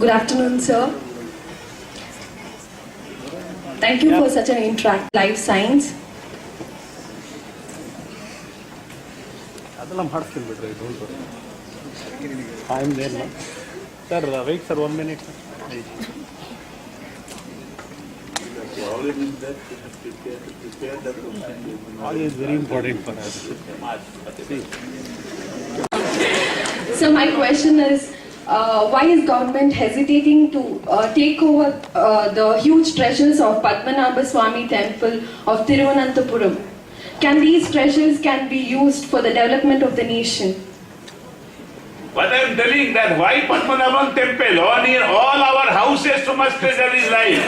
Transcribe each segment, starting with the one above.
Good afternoon, sir. Thank you for such an interactive life science. I am there now. Sir, wait sir, 1 minute. All is very important for us. So my question is, why is government hesitating to take over the huge treasures of Padmanabha Swami Temple of Thiruvananthapuram? Can these treasures be used for the development of the nation? But I am telling that why Padmanabhan Temple? All our houses, so much treasure is lying.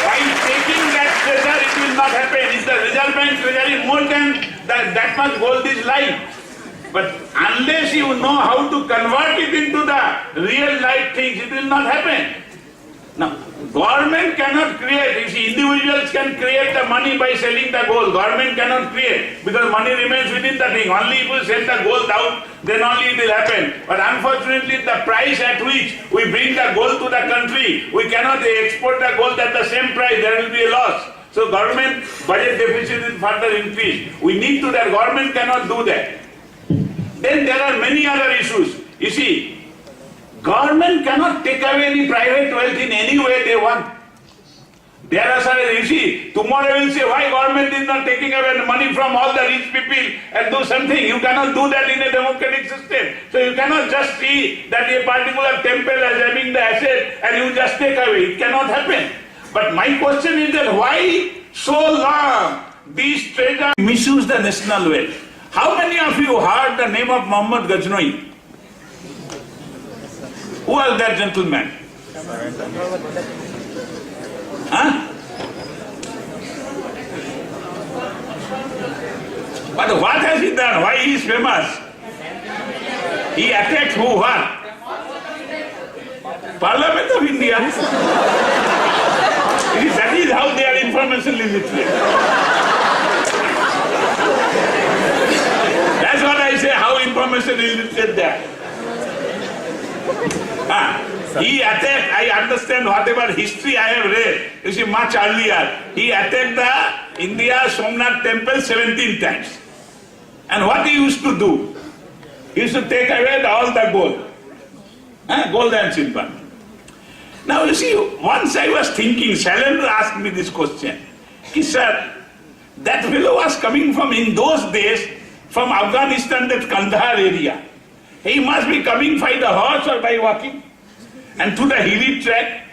By taking that treasure, it will not happen. If the Reserve Bank treasury more than that much gold is lying. But unless you know how to convert it into the real life things, it will not happen. Now, government cannot create. You see, individuals can create the money by selling the gold. Government cannot create because money remains within the thing. Only if you send the gold out, then only it will happen. But unfortunately, the price at which we bring the gold to the country, we cannot export the gold at the same price. There will be a loss. So government budget deficit will further increase. We need to that. Government cannot do that. Then there are many other issues. You see, government cannot take away any private wealth in any way they want. There are some, you see, tomorrow will say, why government is not taking away the money from all the rich people and do something? You cannot do that in a democratic system. So you cannot just see that a particular temple as having the asset and you just take away. It cannot happen. But my question is that why so long these treasures misuse the national wealth? How many of you heard the name of Muhammad Ghaznoi? Who was that gentleman? Huh? But what has he done? Why he is famous? He attacked who? What? Parliament of India. That is how they are information illiterate. That's what I say, how information illiterate they are. He attacked, I understand whatever history I have read, you see, much earlier. He attacked the India Somnath temple 17 times. And what he used to do? He used to take away all the gold. Gold and silver. Now you see, once I was thinking, Shailendra asked me this question. He said, that fellow was coming from, in those days, from Afghanistan, that Kandahar area. He must be coming by the horse or by walking. And to the hilly track,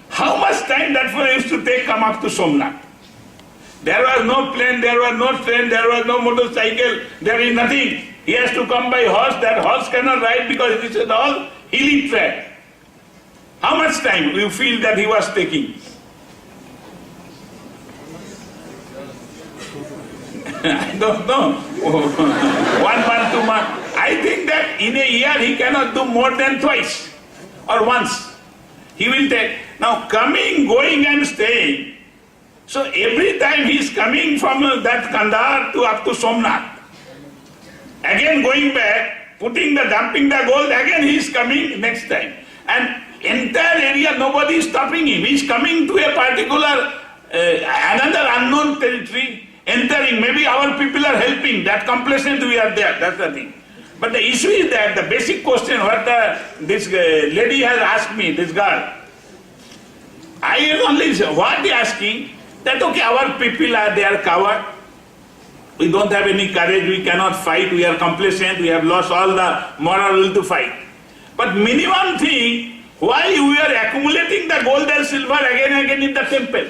how much time that fellow used to take come up to Somnath? There was no plane, there was no train, there was no motorcycle, there is nothing. He has to come by horse, that horse cannot ride because this is all hilly track. How much time you feel that he was taking? I don't know. 1 month, 2 months. I think that in a year he cannot do more than twice or once. He will take. Now coming, going and staying. So every time he is coming from that Kandahar to up to Somnath. Again going back, dumping the gold, again he is coming next time. And entire area, nobody is stopping him. He is coming to a particular, another unknown territory. Entering, maybe our people are helping, that complacent we are there, that's the thing. But the issue is that the basic question what this lady has asked me, this girl, I am only, what they are asking, that okay, our people are, they are coward, we don't have any courage, we cannot fight, we are complacent, we have lost all the moral will to fight. But minimum thing, why we are accumulating the gold and silver again and again in the temple?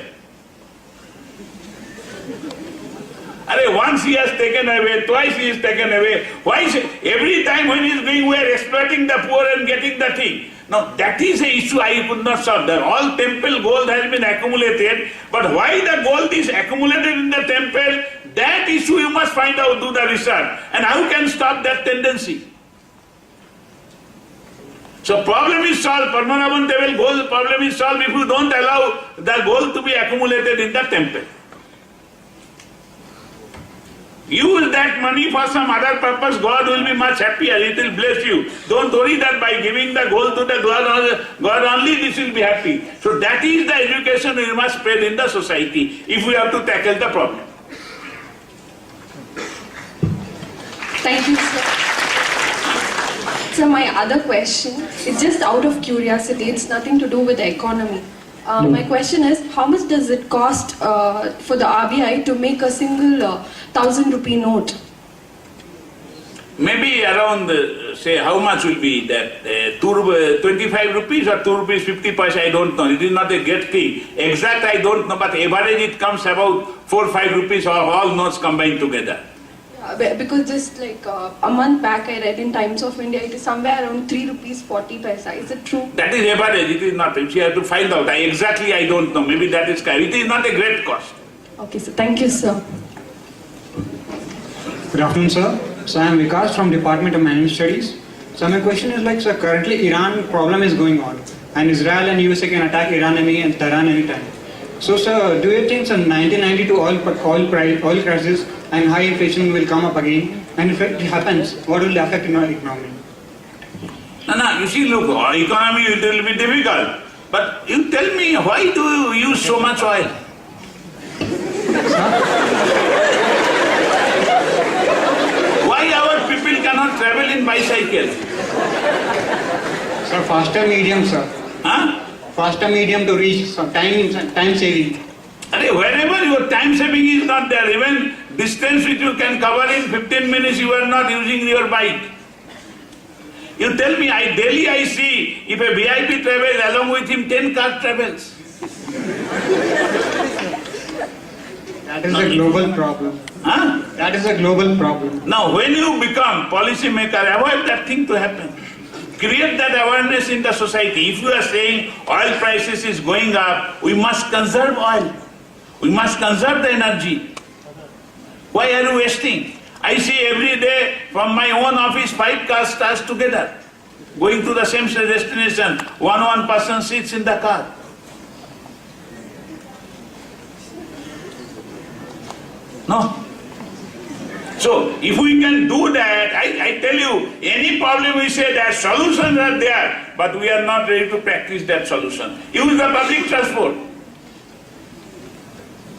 Once he has taken away, twice he is taken away. Why is it? Every time when he is going, we are exploiting the poor and getting the thing. Now that is a issue I could not solve. That all temple gold has been accumulated, but why the gold is accumulated in the temple, that issue you must find out, do the research. And how can stop that tendency? So problem is solved, Padmanabhan Temple gold problem is solved if you don't allow the gold to be accumulated in the temple. Use that money for some other purpose. God will be much happier. It will bless you. Don't worry that by giving the gold to the God only this will be happy. So that is the education we must spread in the society if we have to tackle the problem. Thank you, sir. So my other question is just out of curiosity. It's nothing to do with the economy. My question is, how much does it cost for the RBI to make a single 1,000 rupee note? Maybe around, say, how much will be that? 25 rupees or 2 rupees 50 paise, I don't know. It is not a great thing. Exact, I don't know, but average it comes about 4 or 5 rupees of all notes combined together. Because just like a month back I read in Times of India, it is somewhere around 3 rupees 40 paisa. Is it true? That is average, it is not. If you have to find out, I don't know. Maybe that is correct. It is not a great cost. Okay, sir. Thank you, sir. Good afternoon, sir. So I am Vikas from Department of Management Studies. So my question is like, sir, currently Iran problem is going on, and Israel and USA can attack Iran and Tehran anytime. So, sir, do you think, sir, 1992 oil crisis and high inflation will come up again? And if it happens, what will affect in our economy? No, you see, look, economy it will be difficult. But you tell me, why do you use so much oil? Why our people cannot travel in bicycle? Sir, faster medium, sir. Huh? Faster medium to reach some time saving. Whenever your time saving is not there, even distance which you can cover in 15 minutes, you are not using your bike. You tell me, daily I see, if a VIP travels, along with him 10 cars travels. That is a global problem. Huh? That is a global problem. Now, when you become policy maker, avoid that thing to happen. Create that awareness in the society. If you are saying oil prices is going up, we must conserve oil. We must conserve the energy. Why are you wasting? I see every day from my own office 5 cars starts together, going to the same destination. One person sits in the car. No. So, if we can do that, I tell you, any problem we say that solutions are there, but we are not ready to practice that solution. Use the public transport.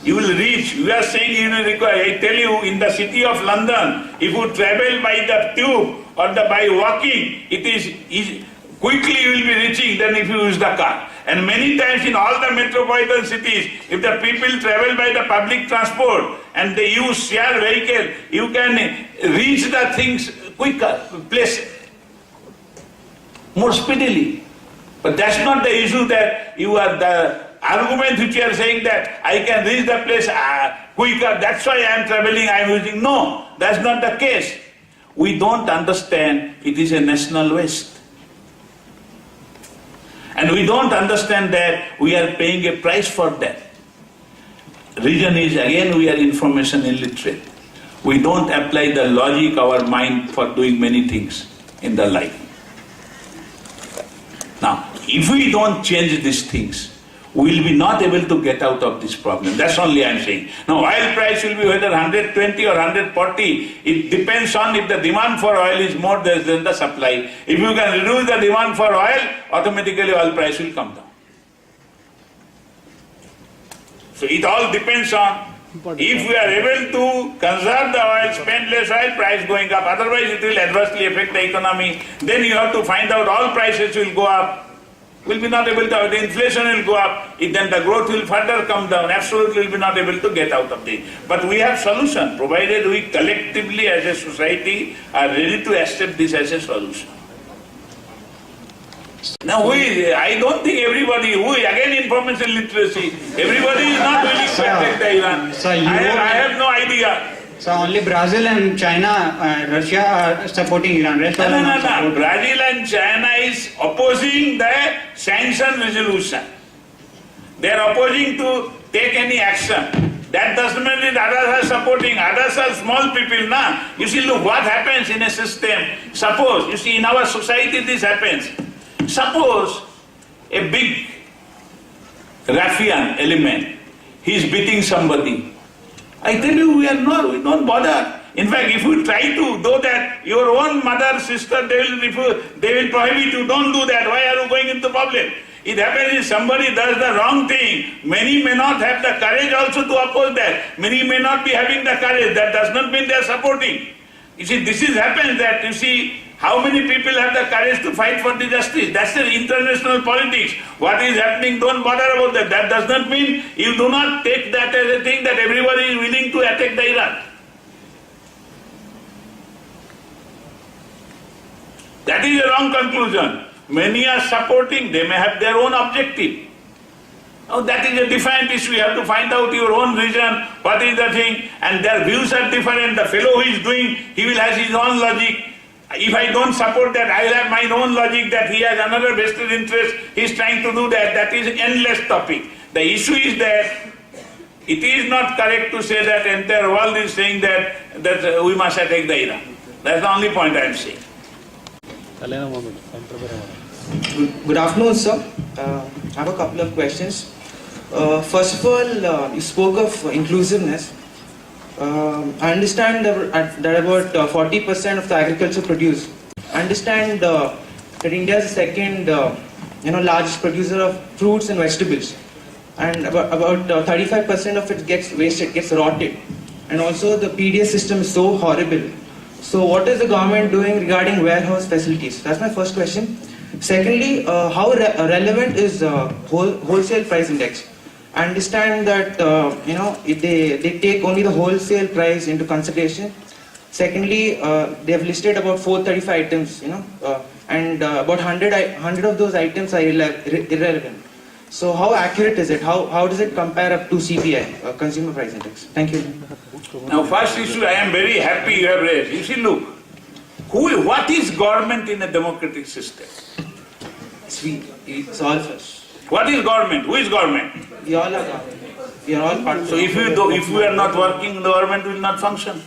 You will reach, we are saying you will require, I tell you, in the city of London, if you travel by the tube or by walking, it is easy. Quickly you will be reaching than if you use the car. And many times in all the metropolitan cities, if the people travel by the public transport and they use shared vehicle, you can reach the things quicker, places, more speedily. But that's not the issue that you are the argument which you are saying that I can reach the place quicker, that's why I am traveling, I am using. No, that's not the case. We don't understand it is a national waste. And we don't understand that we are paying a price for that. Reason is, again, we are information illiterate. We don't apply the logic, our mind, for doing many things in the life. Now, if we don't change these things, we will be not able to get out of this problem. That's only I am saying. Now, oil price will be whether 120 or 140. It depends on if the demand for oil is more than the supply. If you can reduce the demand for oil, automatically oil price will come down. So it all depends on if we are able to conserve the oil, spend less oil, price going up. Otherwise, it will adversely affect the economy. Then you have to find out all prices will go up. Will be not able to, the inflation will go up, then the growth will further come down, absolutely will be not able to get out of it. But we have solution, provided we collectively as a society are ready to accept this as a solution. Now I don't think everybody, again information literacy, everybody is not willing to protect the Iran. I have no idea. So only Brazil and China, Russia are supporting Iran. Rest No. Brazil and China is opposing the sanction resolution. They are opposing to take any action. That doesn't mean that others are supporting. Others are small people, na. You see, look what happens in a system. Suppose, you see, in our society this happens. Suppose a big ruffian element, he is beating somebody. I tell you, we don't bother. In fact, if you try to do that, your own mother, sister, they will prohibit you. Don't do that. Why are you going into problem? It happens if somebody does the wrong thing, many may not have the courage also to oppose that. Many may not be having the courage. That does not mean they are supporting. You see, this is happens that you see how many people have the courage to fight for the justice. That's the international politics. What is happening, don't bother about that. That does not mean you do not take that as a thing that everybody is willing to attack the Iran. That is a wrong conclusion. Many are supporting, they may have their own objective. Now that is a defined issue. You have to find out your own reason, what is the thing, and their views are different. The fellow who is doing, he will have his own logic. If I don't support that, I will have my own logic that he has another vested interest, he is trying to do that. That is an endless topic. The issue is that it is not correct to say that entire world is saying that we must attack the Iran. That's the only point I am saying. Good afternoon, sir. I have a couple of questions. First of all, you spoke of inclusiveness. I understand that about 40% of the agriculture produce. I understand that India is the second largest producer of fruits and vegetables. And about 35% of it gets wasted, gets rotted. And also the PDS system is so horrible. So what is the government doing regarding warehouse facilities? That's my first question. Secondly, how relevant is wholesale price index? I understand that they take only the wholesale price into consideration. Secondly, they have listed about 435 items, and about 100 of those items are irrelevant. So how accurate is it? How does it compare up to CPI, Consumer Price Index? Thank you. Now, first issue, I am very happy you have raised. You see, look, what is government in a democratic system? It's all of us. What is government? Who is government? We all are government. We are all part of So if we are not working, the government will not function.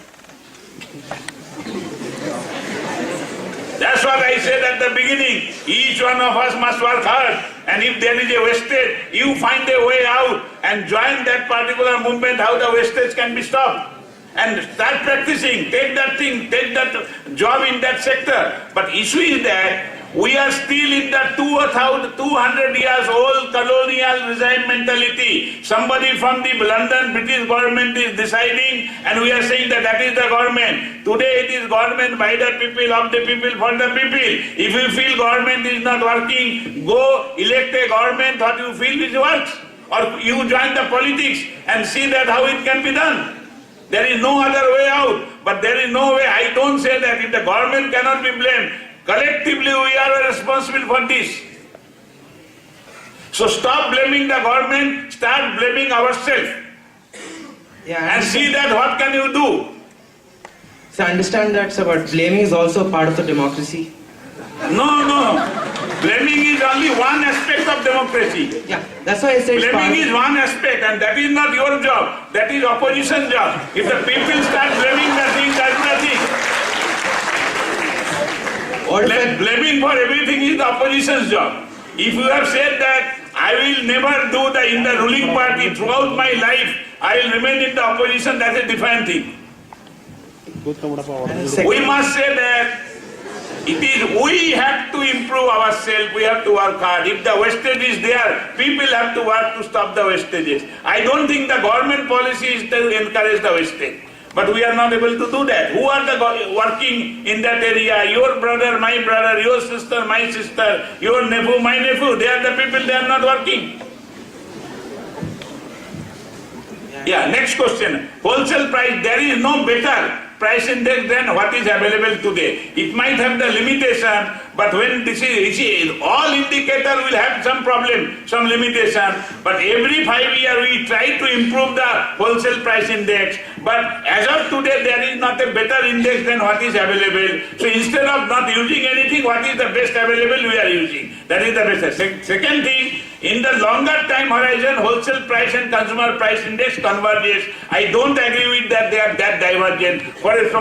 That's what I said at the beginning. Each one of us must work hard. And if there is a wastage, you find a way out and join that particular movement, how the wastage can be stopped. And start practicing. Take that thing, take that job in that sector. But issue is that we are still in the 200 years old colonial regime mentality. Somebody from the London British government is deciding and we are saying that is the government. Today it is government by the people, of the people, for the people. If you feel government is not working, go elect a government that you feel which works. Or you join the politics and see that how it can be done. There is no other way out. But there is no way. I don't say that if the government cannot be blamed. Collectively, we are responsible for this. So stop blaming the government, start blaming ourselves. And see that what can you do. So I understand that, sir, but blaming is also part of the democracy. No. Blaming is only one aspect of democracy. Yeah, that's why I said blaming is one aspect and that is not your job. That is opposition job. If the people start blaming the thing, that's nothing. Blaming for everything is the opposition's job. If you have said that I will never do in the ruling party throughout my life, I will remain in the opposition, that's a different thing. We must say that we have to improve ourselves, we have to work hard. If the wastage is there, people have to work to stop the wastages. I don't think the government policy is to encourage the wastage. But we are not able to do that. Who are the working in that area? Your brother, my brother, your sister, my sister, your nephew, my nephew. They are the people, they are not working. Yeah, next question. Wholesale price, there is no better price index than what is available today. It might have the limitation, but when this is, all indicator will have some problem, some limitation. But every 5 years we try to improve the wholesale price index. But as of today, there is not a better index than what is available. So instead of not using anything, what is the best available, we are using. That is the best. Second thing, in the longer time horizon, wholesale price and consumer price index converges. I don't agree with that they are that divergent.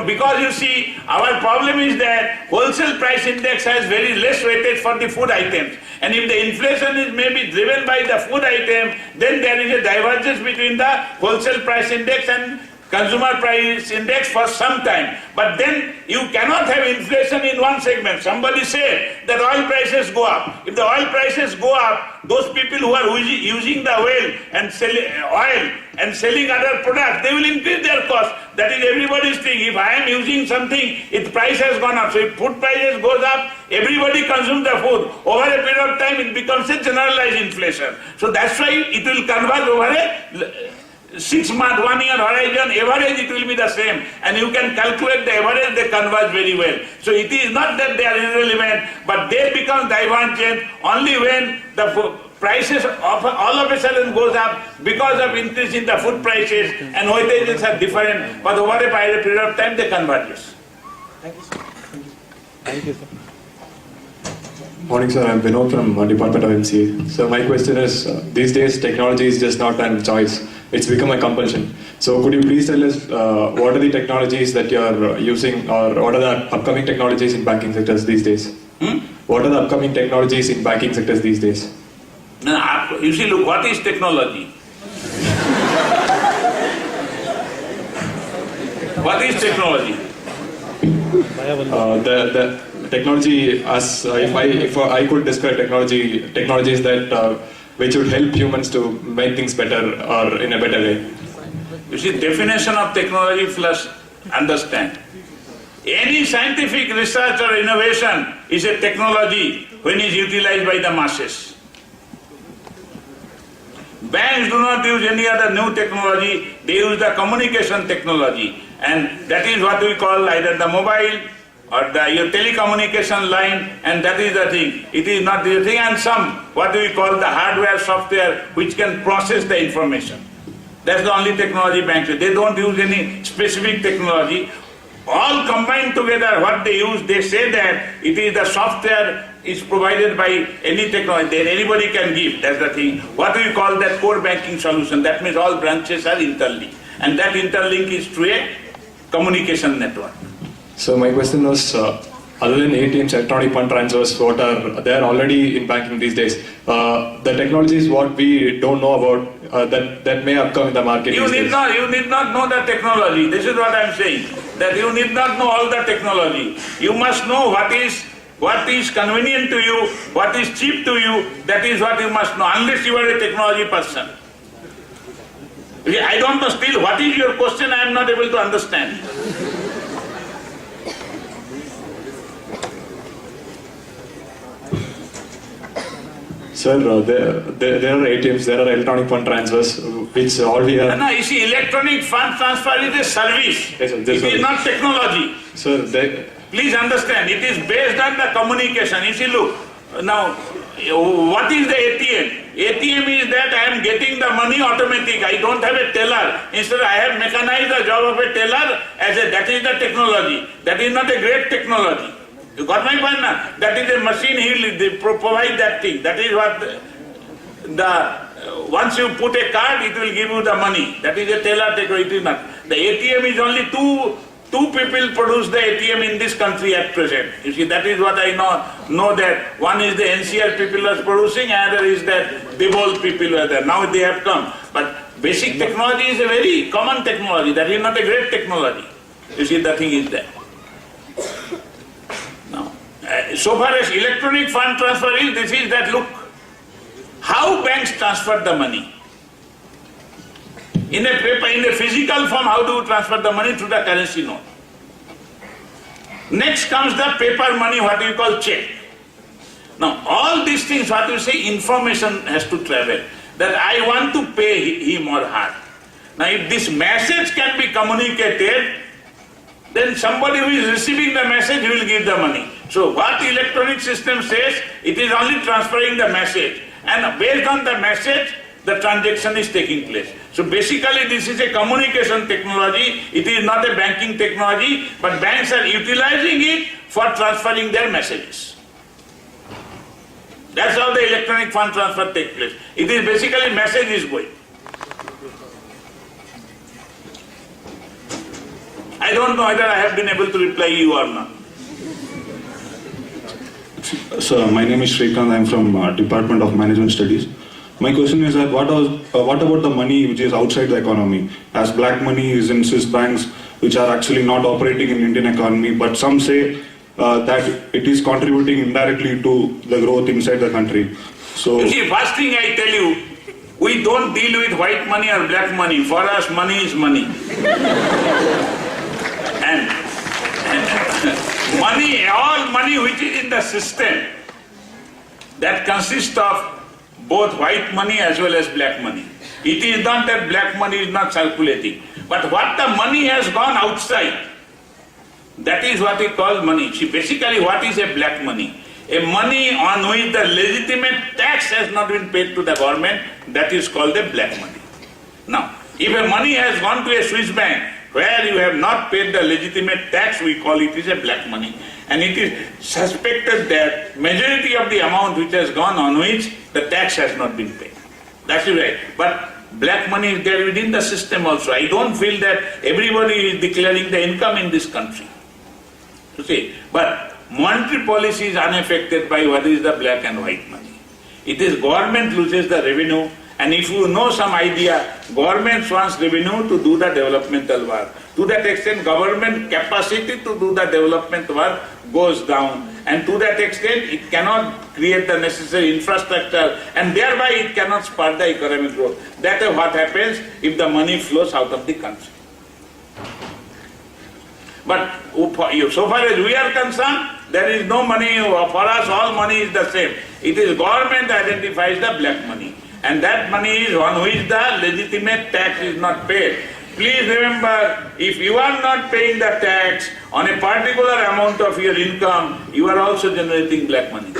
Because you see, our problem is that wholesale price index has very less weightage for the food items. And if the inflation is maybe driven by the food item, then there is a divergence between the wholesale price index and consumer price index for some time. But then you cannot have inflation in one segment. Somebody said that oil prices go up. If the oil prices go up, those people who are using the oil and selling other products, they will increase their cost. That is everybody's thing. If I am using something, its price has gone up. So if food prices goes up, everybody consumes the food. Over a period of time, it becomes a generalized inflation. So that's why it will converge over a 6 month, 1 year horizon, average it will be the same, and you can calculate the average, they converge very well. So it is not that they are irrelevant, but they become divergent only when the prices of all of a sudden goes up because of increase in the food prices, and weightages are different, but over a period of time they converge. Thank you, sir. Thank you, sir. Morning, sir. I'm Vinod from Department of MCA. So my question is, these days technology is just not a choice. It's become a compulsion. So could you please tell us what are the technologies that you are using, or what are the upcoming technologies in banking sectors these days? What are the upcoming technologies in banking sectors these days? Now, you see, look, what is technology? What is technology? The technology, as if I could describe technologies that which would help humans to make things better or in a better way. You see, definition of technology plus understand. Any scientific research or innovation is a technology when it is utilized by the masses. Banks do not use any other new technology, they use the communication technology, and that is what we call either the mobile or your telecommunication line, and that is the thing. It is not the thing, and some, what we call the hardware, software, which can process the information. That's the only technology banks use. They don't use any specific technology. All combined together, what they use, they say that it is the software is provided by any technology, then anybody can give, that's the thing. What we call that core banking solution, that means all branches are interlinked, and that interlink is through a communication network. So my question was, other than ATMs, electronic fund transfers, they are already in banking these days. The technologies what we don't know about that may have come in the market. You need not know the technology. This is what I am saying. That you need not know all the technology. You must know what is convenient to you, what is cheap to you. That is what you must know. Unless you are a technology person. I don't know still what is your question. I am not able to understand. Sir, there are ATMs, there are electronic fund transfers, which all we have. No, you see, electronic fund transfer is a service. Yes, sir, it is not technology. Sir, Please understand, it is based on the communication. You see, look, now, what is the ATM? ATM is that I am getting the money automatic. I don't have a teller. Instead, I have mechanized the job of a teller that is the technology. That is not a great technology. You got my point now? That is a machine, he will provide that thing. That is what once you put a card, it will give you the money. That is a teller technology, it is not. The ATM is only two people produce the ATM in this country at present. You see, that is what I know that one is the NCR people are producing, another is that Dibol people are there. Now they have come. But basic technology is a very common technology. That is not a great technology. You see, the thing is there. Now, so far as electronic fund transfer is, this is that, look, how banks transfer the money. In a paper, in a physical form, how do you transfer the money? Through the currency note. Next comes the paper money, what we call check. Now, all these things, what you say, information has to travel. That I want to pay him or her. Now, if this message can be communicated, then somebody who is receiving the message will give the money. So, what the electronic system says, it is only transferring the message. And based on the message, the transaction is taking place. So basically this is a communication technology, it is not a banking technology, but banks are utilizing it for transferring their messages. That's how the electronic fund transfer takes place. It is basically message is going. I don't know whether I have been able to reply you or not. So my name is Srikanth, I am from Department of Management Studies. My question is that what about the money which is outside the economy, as black money is in Swiss banks, which are actually not operating in Indian economy, but some say that it is contributing indirectly to the growth inside the country. So, you see, first thing I tell you, we don't deal with white money or black money. For us, money is money. and money, all money which is in the system, that consists of both white money as well as black money. It is not that black money is not circulating, but what the money has gone outside, that is what we call money. See, basically what is a black money? A money on which the legitimate tax has not been paid to the government, that is called a black money. Now, if a money has gone to a Swiss bank where you have not paid the legitimate tax, we call it is a black money. And it is suspected that majority of the amount which has gone on which the tax has not been paid. That's right. But black money is there within the system also. I don't feel that everybody is declaring the income in this country. You see, but monetary policy is unaffected by what is the black and white money. It is government loses the revenue, and if you know some idea, government wants revenue to do the developmental work. To that extent, government capacity to do the development work goes down, and to that extent, it cannot create the necessary infrastructure, and thereby it cannot spur the economic growth. That is what happens if the money flows out of the country. But so far as we are concerned, there is no money. For us, all money is the same. It is government identifies the black money, and that money is on which the legitimate tax is not paid. Please remember, if you are not paying the tax on a particular amount of your income, you are also generating black money.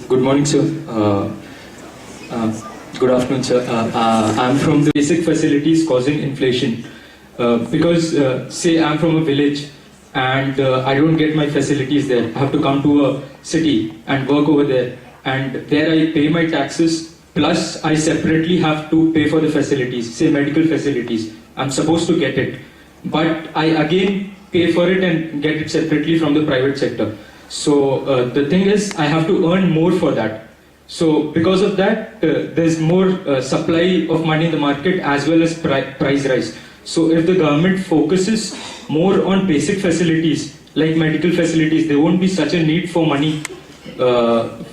Good morning, sir. Good afternoon, sir. I'm from the basic facilities causing inflation. Because, say, I'm from a village and I don't get my facilities there. I have to come to a city and work over there. And there I pay my taxes, plus I separately have to pay for the facilities, say medical facilities. I'm supposed to get it. But I again pay for it and get it separately from the private sector. So the thing is, I have to earn more for that. So because of that, there's more supply of money in the market as well as price rise. So if the government focuses more on basic facilities like medical facilities, there won't be such a need for money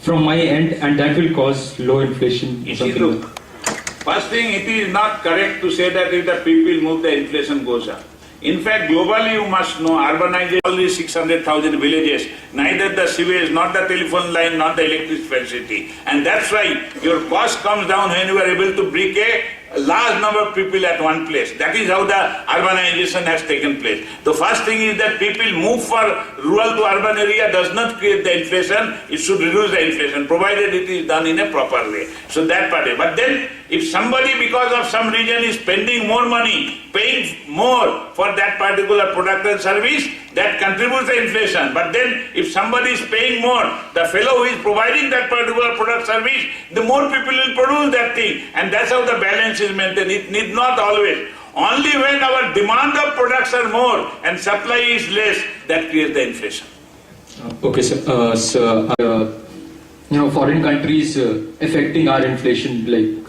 from my end, and that will cause low inflation. You see, look, first thing, it is not correct to say that if the people move, the inflation goes up. In fact, globally you must know, urbanization, only 600,000 villages, neither the sewage, not the telephone line, not the electricity. And that's why your cost comes down when you are able to bring a large number of people at one place. That is how the urbanization has taken place. The first thing is that people move for rural to urban area does not create the inflation, it should reduce the inflation, provided it is done in a proper way. So that part is. But then, if somebody because of some reason is spending more money, paying more for that particular product and service, that contributes to inflation. But then, if somebody is paying more, the fellow who is providing that particular product service, the more people will produce that thing. And that's how the balance is maintained. It need not always. Only when our demand of products are more and supply is less, that creates the inflation. Okay, sir. Foreign countries affecting our inflation, like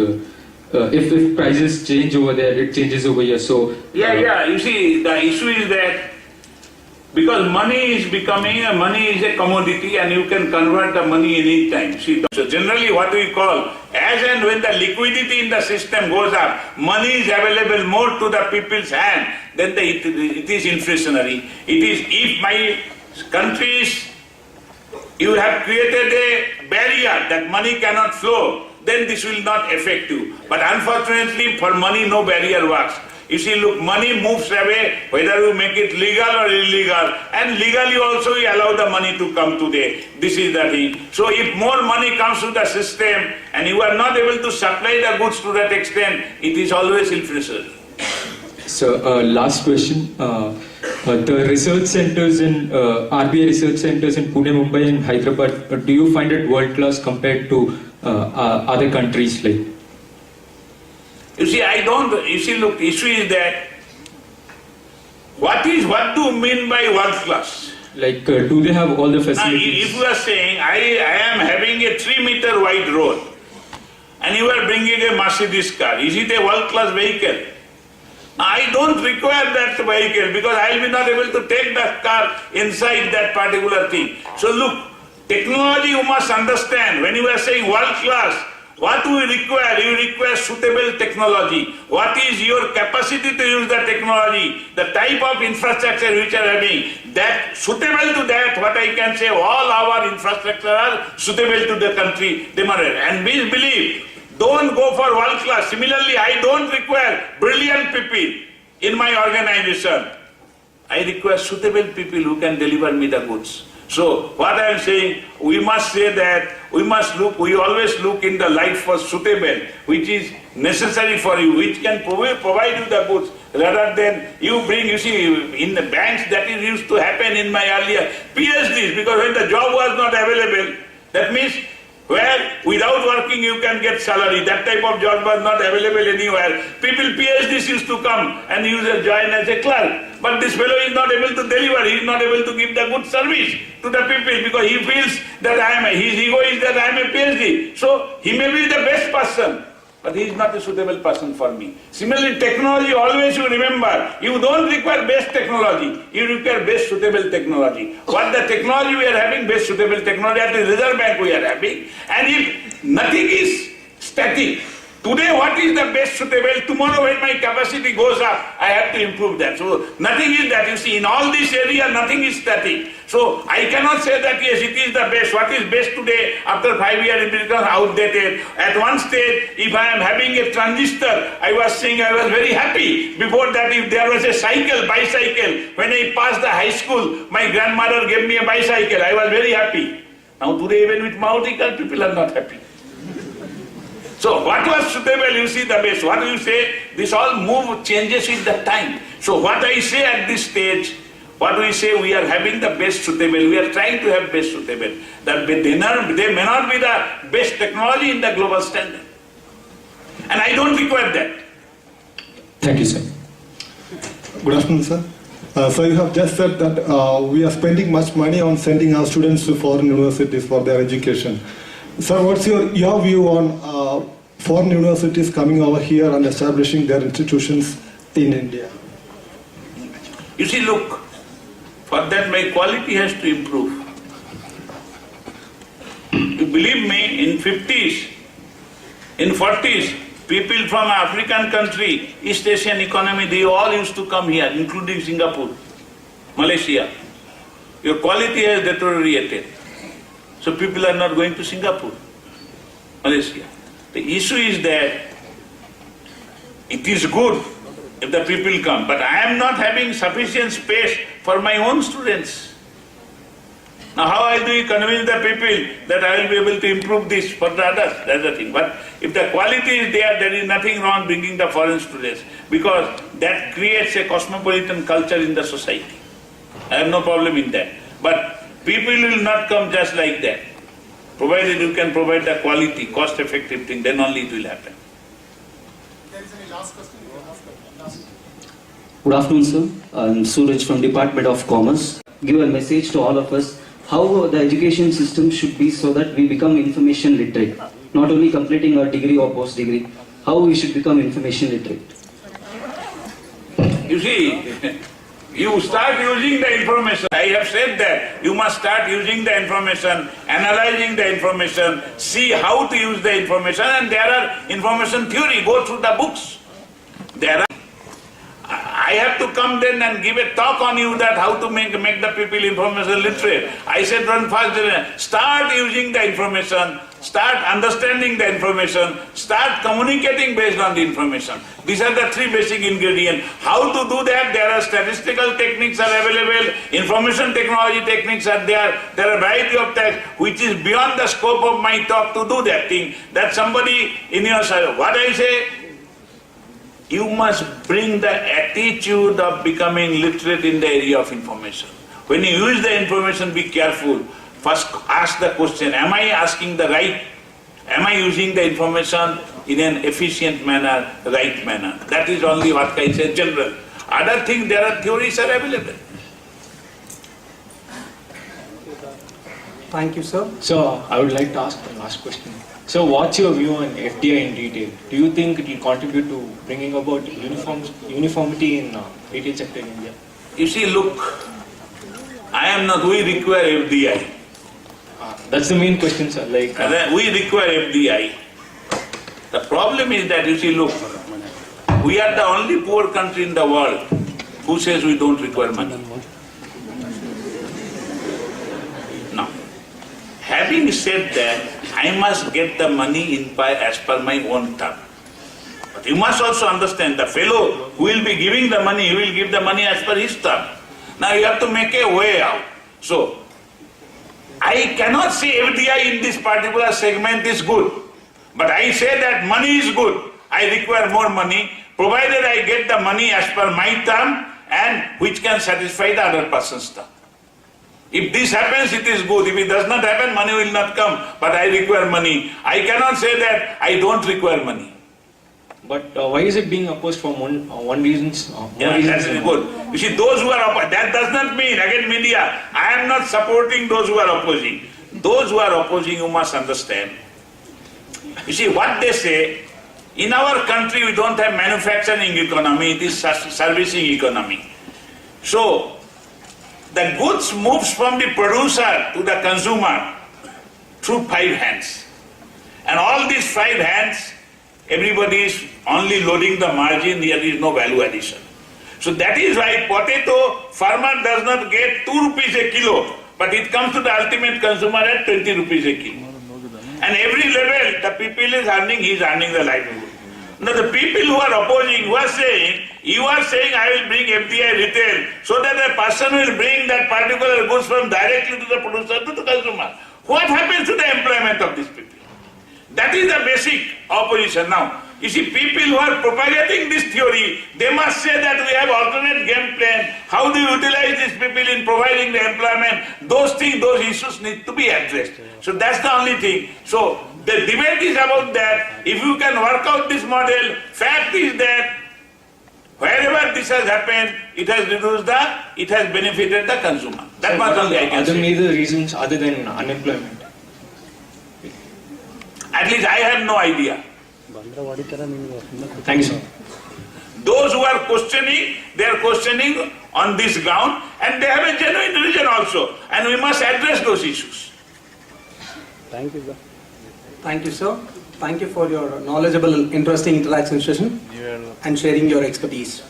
if prices change over there, it changes over here. So You see, the issue is that because money is a commodity, and you can convert the money any time. See, so generally what we call, as and when the liquidity in the system goes up, money is available more to the people's hand, then it is inflationary. It is, if my countries, you have created a barrier that money cannot flow, then this will not affect you. But unfortunately, for money, no barrier works. You see, look, money moves away, whether you make it legal or illegal, and legally also you allow the money to come today. This is the thing. So if more money comes to the system, and you are not able to supply the goods to that extent, it is always inflationary. So, last question. The research centers in RBI research centers in Pune, Mumbai, and Hyderabad, do you find it world class compared to other countries like? You see, look, issue is that what do you mean by world class? Like, do they have all the Now, facilities? if you are saying, I am having a 3-meter wide road, and you are bringing a Mercedes car, is it a world-class vehicle? Now, I don't require that vehicle because I will be not able to take the car inside that particular thing. So look, technology you must understand. When you are saying world-class, what do you require? You require suitable technology. What is your capacity to use the technology? The type of infrastructure which you are having, that suitable to that, what I can say, all our infrastructure are suitable to the country. And we believe, don't go for world class. Similarly, I don't require brilliant people in my organization. I require suitable people who can deliver me the goods. So what I am saying, we must say that we always look in the light for suitable, which is necessary for you, which can provide you the goods, rather than you bring, you see, in the banks that is used to happen in my earlier PhDs, because when the job was not available, that means where without working you can get salary, that type of job was not available anywhere. People, PhDs used to come and join as a clerk. But this fellow is not able to deliver, he is not able to give the good service to the people because he feels that his ego is that I am a PhD. So he may be the best person, but he is not a suitable person for me. Similarly, technology, always you remember, you don't require best technology, you require best suitable technology. What the technology we are having, best suitable technology at the Reserve Bank we are having, and if nothing is static, today what is the best suitable, tomorrow when my capacity goes up, I have to improve that. So nothing is that, you see, in all this area nothing is static. So I cannot say that yes, it is the best. What is best today, after 5 years it becomes outdated. At one stage, if I am having a transistor, I was saying I was very happy. Before that, if there was a bicycle, when I passed the high school, my grandmother gave me a bicycle, I was very happy. Now today even with Maruti car, people are not happy. So what was suitable, you see the best. What do you say? This all changes with the time. So what I say at this stage, what we say, we are having the best suitable, we are trying to have best suitable. That they may not be the best technology in the global standard. And I don't require that. Thank you, sir. Good afternoon, sir. So you have just said that we are spending much money on sending our students to foreign universities for their education. Sir, what's your view on foreign universities coming over here and establishing their institutions in India? You see, look, for that my quality has to improve. You believe me, in 50s, in 40s, people from African country, East Asian economy, they all used to come here, including Singapore, Malaysia. Your quality has deteriorated. So people are not going to Singapore, Malaysia. The issue is that it is good if the people come, but I am not having sufficient space for my own students. Now how do you convince the people that I will be able to improve this for the others? That's the thing. But if the quality is there is nothing wrong bringing the foreign students, because that creates a cosmopolitan culture in the society. I have no problem in that. But people will not come just like that. Provided you can provide the quality, cost-effective thing, then only it will happen. There is any last question? Good afternoon, sir. I'm Suraj from Department of Commerce. Give a message to all of us how the education system should be so that we become information literate. Not only completing a degree or post-degree, how we should become information literate. You see, you start using the information. I have said that you must start using the information, analyzing the information, see how to use the information, and there are information theory, go through the books. I have to come then and give a talk on you that how to make the people information literate. I said run fast, start using the information, start understanding the information, start communicating based on the information. These are the three basic ingredients. How to do that? There are statistical techniques are available, information technology techniques are there. There are a variety of texts which is beyond the scope of my talk to do that thing. That somebody in your side. What I say, you must bring the attitude of becoming literate in the area of information. When you use the information, be careful. First ask the question, am I asking the right? Am I using the information in an efficient manner, right manner? That is only what I say general. Other things, there are theories are available. Thank you, sir. So I would like to ask one last question. So what's your view on FDI in retail? Do you think it will contribute to bringing about uniformity in retail sector in India? You see, look, we require FDI. That's the main question, sir. Like We require FDI. The problem is that, you see, look, we are the only poor country in the world who says we don't require money. Now, having said that, I must get the money in as per my own term. But you must also understand, the fellow who will be giving the money, he will give the money as per his term. Now you have to make a way out. So, I cannot say FDI in this particular segment is good. But I say that money is good. I require more money, provided I get the money as per my term and which can satisfy the other person's term. If this happens, it is good. If it does not happen, money will not come. But I require money. I cannot say that I don't require money. But why is it being opposed for one reason? That's good. You see, those who are opposed, that does not mean, again media, I am not supporting those who are opposing. Those who are opposing, you must understand. You see, what they say, in our country we don't have manufacturing economy, it is servicing economy. So, the goods moves from the producer to the consumer through 5 hands. And all these 5 hands, everybody is only loading the margin, there is no value addition. So that is why potato farmer does not get 2 rupees a kilo, but it comes to the ultimate consumer at 20 rupees a kilo. And every level the people is earning, he is earning the livelihood. Now the people who are opposing, who are saying, you are saying I will bring FDI retail, so that a person will bring that particular goods from directly to the producer to the consumer. What happens to the employment of these people? That is the basic opposition. Now, you see, people who are propagating this theory, they must say that we have alternate game plan. How do you utilize these people in providing the employment? Those things, those issues need to be addressed. So that's the only thing. So the debate is about that. If you can work out this model, fact is that wherever this has happened, it has benefited the consumer. That much only I can say. Other major reasons other than unemployment? At least I have no idea. Thank you, sir. Those who are questioning, they are questioning on this ground, and they have a genuine reason also, and we must address those issues. Thank you, sir. Thank you, sir. Thank you for your knowledgeable, interesting interaction session and sharing your expertise.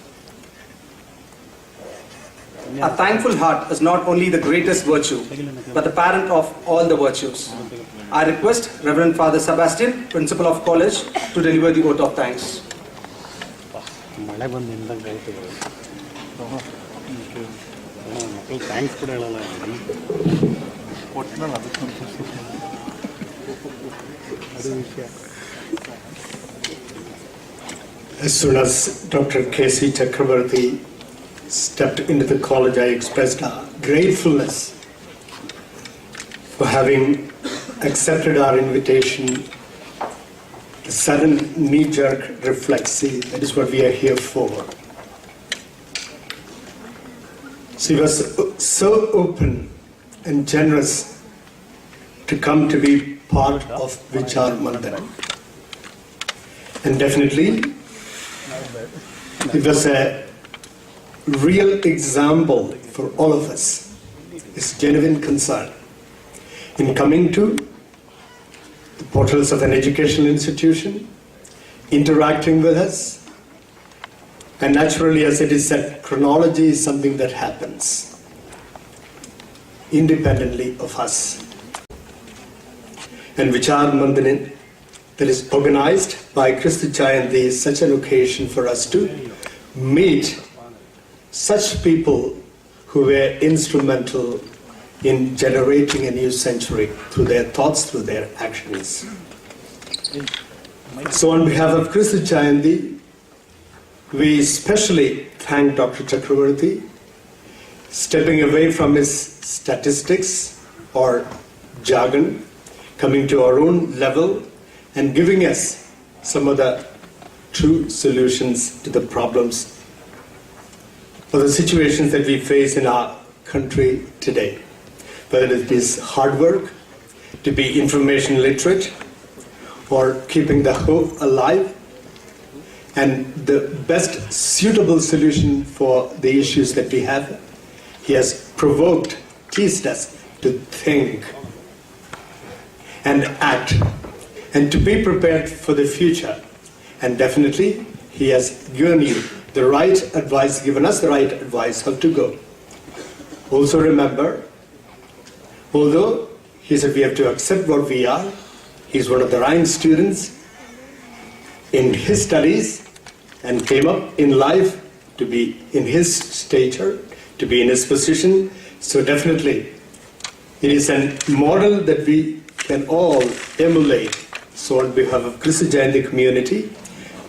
A thankful heart is not only the greatest virtue, but the parent of all the virtues. I request Reverend Father Sebastian, Principal of College, to deliver the vote of thanks. As soon as Dr. K.C. Chakrabarty stepped into the college, I expressed gratefulness for having accepted our invitation. The sudden knee-jerk reflex, see, that is what we are here for. She was so open and generous to come to be part of Vichaarmanthan. And definitely, it was a real example for all of us. It's genuine concern in coming to the portals of an educational institution, interacting with us, and naturally, as it is said, chronology is something that happens independently of us. And Vichaarmanthan that is organized by Kristu Jayanti is such an occasion for us to meet such people who were instrumental in generating a new century through their thoughts, through their actions. So on behalf of Kristu Jayanti, we especially thank Dr. Chakrabarty stepping away from his statistics or jargon, coming to our own level and giving us some of the true solutions to the problems or the situations that we face in our country today. Whether it is hard work, to be information literate or keeping the hope alive, and the best suitable solution for the issues that we have. He has provoked, teased us to think and act and to be prepared for the future. And definitely, he has given you the right advice, given us the right advice how to go. Also remember, although he said we have to accept what we are, he's one of the rank students in his studies and came up in life to be in his stature, to be in his position. So definitely, it is a model that we can all emulate. So on behalf of Kristu Jayanti community,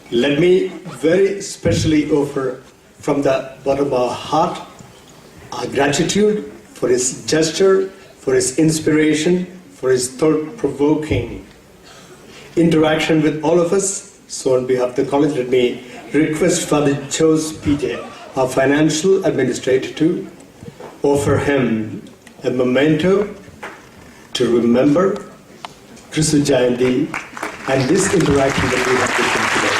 let me very specially offer from the bottom of our heart our gratitude for his gesture, for his inspiration, for his thought-provoking interaction with all of us. So on behalf of the college, let me request Father Jose PJ, our financial administrator, to offer him a memento to remember Kristu Jayanti and this interaction that we have with him today.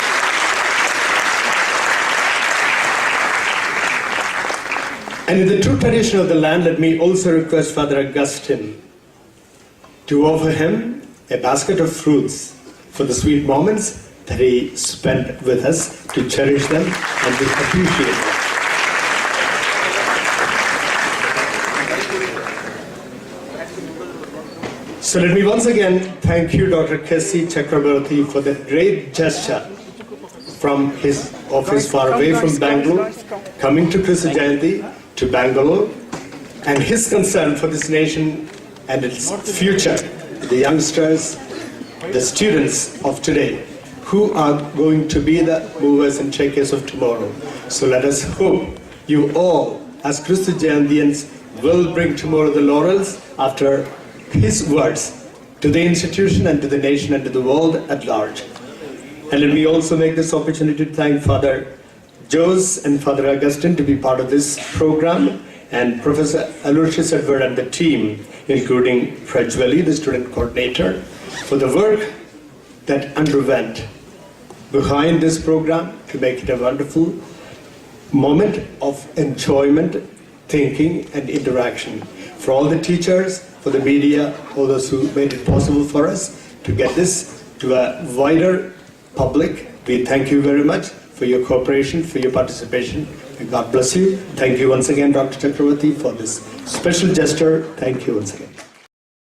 And in the true tradition of the land, let me also request Father Augustine to offer him a basket of fruits for the sweet moments that he spent with us, to cherish them and to appreciate them. So let me once again thank you, Dr. Kristu Chakrabarty, for that great gesture from his office far away from Bangalore, coming to Kristu Jayanti to Bangalore, and his concern for this nation and its future, the youngsters, the students of today, who are going to be the movers and shakers of tomorrow. So let us hope you all, as Kristu Jayantians, will bring tomorrow the laurels after his words to the institution and to the nation and to the world at large. And let me also make this opportunity to thank Father Jose and Father Augustine to be part of this program, and Professor Aloysius Edward and the team, including Prajwali, the student coordinator, for the work that underwent behind this program to make it a wonderful moment of enjoyment, thinking, and interaction. For all the teachers, for the media, all those who made it possible for us to get this to a wider public, we thank you very much for your cooperation, for your participation. And God bless you. Thank you once again, Dr. Chakrabarty, for this special gesture. Thank you once again.